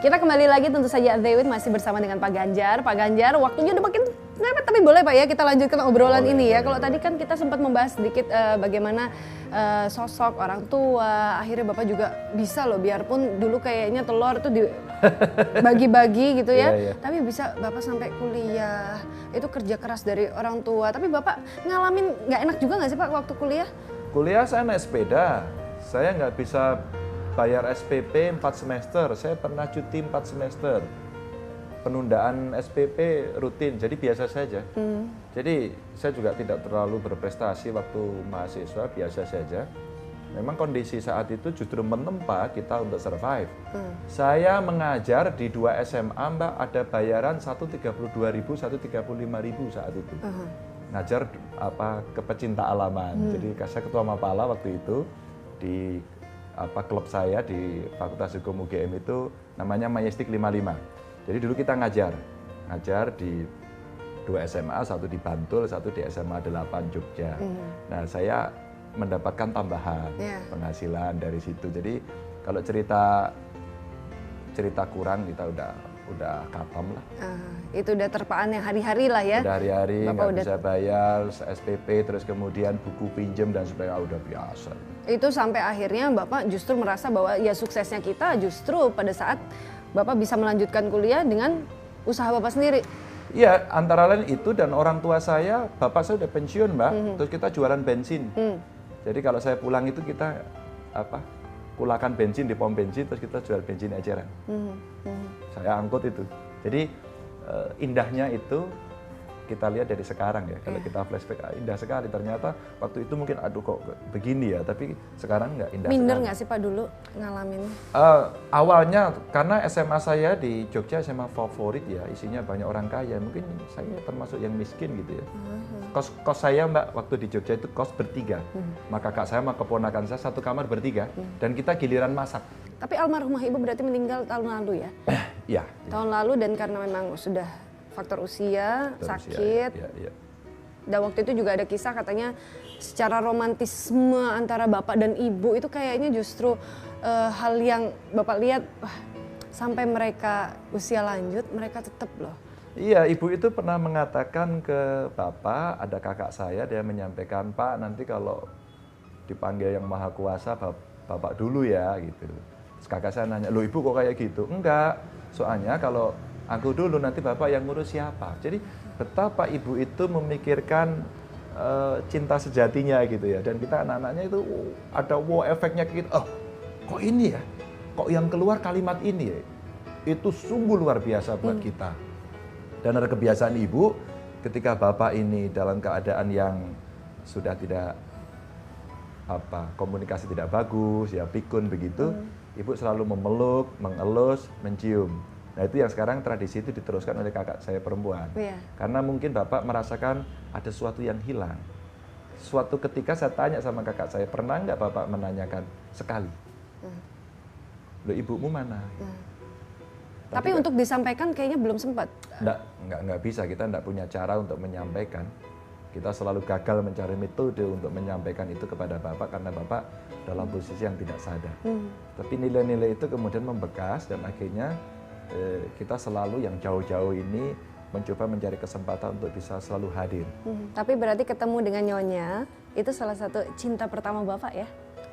Kita kembali lagi tentu saja Dewit masih bersama dengan Pak Ganjar. Pak Ganjar, waktunya udah makin mepet, tapi boleh Pak ya kita lanjutkan obrolan ini ya. Kalau tadi kan kita sempat membahas sedikit bagaimana sosok orang tua, akhirnya Bapak juga bisa loh, biarpun dulu kayaknya telur itu dibagi-bagi gitu ya. Tapi bisa Bapak sampai kuliah, itu kerja keras dari orang tua. Tapi Bapak ngalamin nggak enak juga nggak sih Pak waktu kuliah? Kuliah saya naik sepeda, saya nggak bisa bayar SPP 4 semester, saya pernah cuti 4 semester. Penundaan SPP rutin, jadi biasa saja. Jadi saya juga tidak terlalu berprestasi waktu mahasiswa, biasa saja. Memang kondisi saat itu justru menempa kita untuk survive. Saya mengajar di 2 SMA Mbak, ada bayaran 132.000, 135.000 saat itu. Ngajar ke pecinta alaman. Jadi saya ketua Mapala waktu itu di klub saya di Fakultas Hukum UGM itu namanya Majestic 55. Jadi dulu kita ngajar di 2 SMA, satu di Bantul, satu di SMA 8 Jogja. Nah saya mendapatkan tambahan penghasilan dari situ. Jadi kalau cerita kurang kita udah katam lah. Itu udah terpaan yang hari-hari lah ya. Udah hari-hari, nggak bisa bayar SPP, terus kemudian buku pinjem dan sebagainya, udah biasa. Itu sampai akhirnya Bapak justru merasa bahwa ya suksesnya kita justru pada saat Bapak bisa melanjutkan kuliah dengan usaha Bapak sendiri. Iya, antara lain itu dan orang tua saya, bapak saya udah pensiun Mbak, terus kita jualan bensin. Jadi kalau saya pulang itu kita kulakan bensin di pom bensin, terus kita jual bensin eceran. Saya angkut itu. Jadi indahnya itu kita lihat dari sekarang ya. Kalau kita flashback, indah sekali. Ternyata waktu itu mungkin aduh kok begini ya, tapi sekarang nggak indah. Minder nggak sih Pak dulu ngalamin? Awalnya karena SMA saya di Jogja SMA favorit ya, isinya banyak orang kaya. Mungkin saya termasuk yang miskin gitu ya. Kos saya Mbak waktu di Jogja itu kos bertiga. Maka kakak saya sama keponakan saya satu kamar bertiga dan kita giliran masak. Tapi almarhumah Ibu berarti meninggal tahun lalu ya? Iya. Tahun lalu dan karena memang sudah faktor usia, sakit. Iya. Dan waktu itu juga ada kisah katanya secara romantisme antara Bapak dan Ibu itu kayaknya justru hal yang Bapak lihat sampai mereka usia lanjut mereka tetap loh. Iya, Ibu itu pernah mengatakan ke Bapak, ada kakak saya, dia menyampaikan, Pak nanti kalau dipanggil yang Maha Kuasa, Bapak dulu ya gitu. Terus kakak saya nanya, loh Ibu kok kayak gitu? Enggak, soalnya kalau aku dulu nanti Bapak yang ngurus siapa. Jadi betapa Ibu itu memikirkan cinta sejatinya gitu ya. Dan kita anak-anaknya itu ada wow efeknya gitu. Oh, kok ini ya? Kok yang keluar kalimat ini ya? Itu sungguh luar biasa buat kita. Dan ada kebiasaan Ibu ketika Bapak ini dalam keadaan yang sudah tidak komunikasi tidak bagus, ya pikun begitu, Ibu selalu memeluk, mengelus, mencium. Nah itu yang sekarang tradisi itu diteruskan oleh kakak saya perempuan. Karena mungkin Bapak merasakan ada sesuatu yang hilang. Suatu ketika saya tanya sama kakak saya, pernah nggak Bapak menanyakan sekali? Loh ibumu mana? Tapi untuk disampaikan kayaknya belum sempat. Nggak bisa, kita nggak punya cara untuk menyampaikan. Kita selalu gagal mencari metode untuk menyampaikan itu kepada Bapak karena Bapak dalam posisi yang tidak sadar. Tapi nilai-nilai itu kemudian membekas dan akhirnya kita selalu yang jauh-jauh ini mencoba mencari kesempatan untuk bisa selalu hadir. Tapi berarti ketemu dengan Nyonya itu salah satu cinta pertama Bapak ya?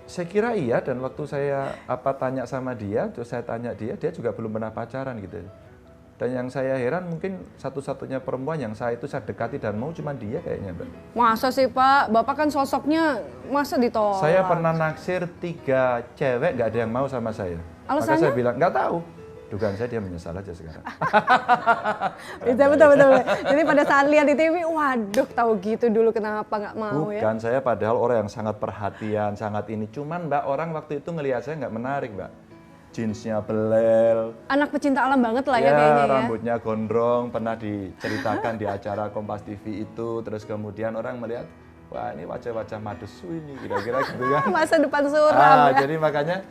Saya kira iya, dan waktu saya tanya sama dia, terus saya tanya dia juga belum pernah pacaran gitu. Dan yang saya heran mungkin satu-satunya perempuan yang saya dekati dan mau cuma dia kayaknya Mbak. Masa sih Pak? Bapak kan sosoknya masa ditolak? Saya pernah naksir 3 cewek, nggak ada yang mau sama saya. Alasannya? Maka saya bilang, nggak tahu. Dugaan saya dia menyesal aja sekarang. Betul. Jadi pada saat lihat di TV, waduh tahu gitu dulu kenapa nggak mau ya? Bukan, saya padahal orang yang sangat perhatian, sangat ini. Cuman Mbak, orang waktu itu ngelihat saya nggak menarik Mbak. Jeansnya belel. Anak pecinta alam banget lah ya kayaknya ya. Rambutnya gondrong, pernah diceritakan di acara Kompas TV itu. Terus kemudian orang melihat, wah ini wajah-wajah madesu ini, kira-kira gitu kan. Masa depan suram ya. Jadi makanya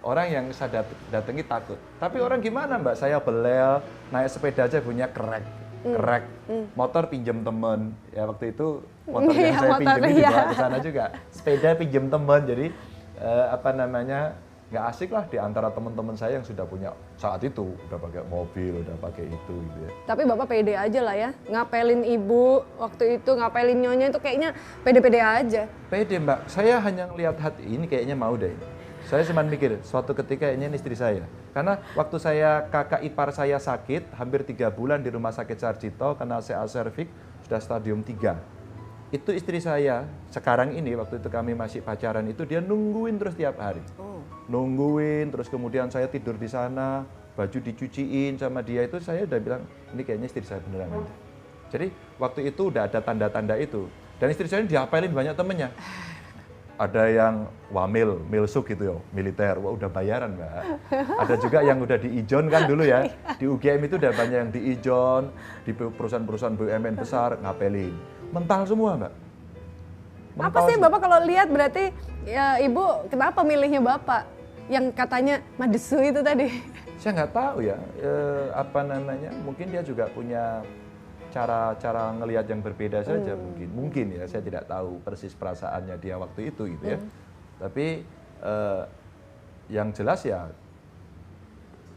orang yang saya datangi takut. Tapi orang gimana Mbak, saya belel, naik sepeda aja punya kerek. Motor pinjem temen. Ya waktu itu motor yang saya pinjem dibawa ke sana juga. Sepeda pinjem temen, jadi nggak asik lah di antara teman-teman saya yang sudah punya saat itu, udah pakai mobil, udah pakai itu gitu ya. Tapi Bapak pede aja lah ya, ngapelin ibu waktu itu, ngapelin nyonya itu kayaknya pede-pede aja. Pede Mbak, saya hanya ngelihat hati ini kayaknya mau deh. Saya cuma mikir, suatu ketika ini istri saya. Karena waktu kakak ipar saya sakit, hampir 3 bulan di rumah sakit Sarjito, kena CA cervix, sudah stadium 3. Itu istri saya, sekarang ini waktu itu kami masih pacaran itu dia nungguin terus tiap hari. Nungguin, terus kemudian saya tidur di sana, baju dicuciin sama dia itu saya udah bilang, ini kayaknya istri saya beneran nanti. Jadi waktu itu udah ada tanda-tanda itu. Dan istri saya diapelin banyak temennya. Ada yang wamil, milsuk gitu ya, militer, wah udah bayaran Mbak. Ada juga yang udah di-ijon kan dulu ya, di UGM itu udah banyak yang di-ijon, di perusahaan-perusahaan BUMN besar, ngapelin. Mental semua Mbak. Mental Apa sih Bapak kalau lihat berarti ya, Ibu kenapa milihnya Bapak yang katanya madesu itu tadi? Saya nggak tahu ya, apa namanya, mungkin dia juga punya cara ngelihat yang berbeda saja mungkin ya, saya tidak tahu persis perasaannya dia waktu itu gitu ya. Tapi yang jelas ya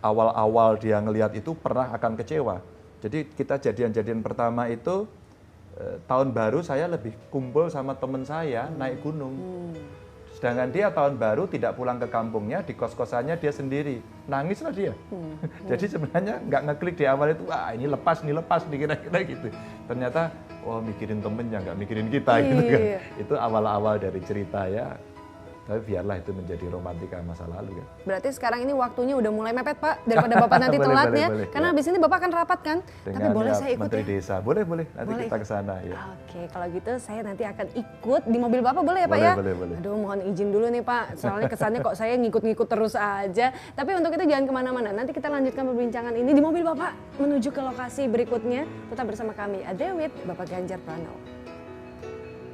awal-awal dia ngelihat itu pernah akan kecewa. Jadi kita jadian-jadian pertama itu tahun baru saya lebih kumpul sama teman saya naik gunung. Sedangkan dia tahun baru tidak pulang ke kampungnya, di kos-kosannya dia sendiri. Nangislah dia. Jadi sebenarnya nggak ngeklik di awal itu, wah ini lepas, kira-kira gitu. Ternyata, wah mikirin temennya, nggak mikirin kita gitu kan. Itu awal-awal dari cerita ya. Tapi biarlah itu menjadi romantika masa lalu kan. Berarti sekarang ini waktunya udah mulai mepet Pak, daripada Bapak nanti telat ya. Karena habis ini Bapak akan rapat kan. Dengan tapi boleh saya ikut Menteri ya? Desa, boleh. Nanti kita ke sana ya. Oke, kalau gitu saya nanti akan ikut di mobil Bapak boleh ya Pak Boleh, ya? boleh. Aduh mohon izin dulu nih Pak, soalnya kesannya kok saya ngikut-ngikut terus aja. Tapi untuk itu jangan kemana-mana, nanti kita lanjutkan perbincangan ini di mobil Bapak menuju ke lokasi berikutnya. Tetap bersama kami, Adewit, Bapak Ganjar Pranowo.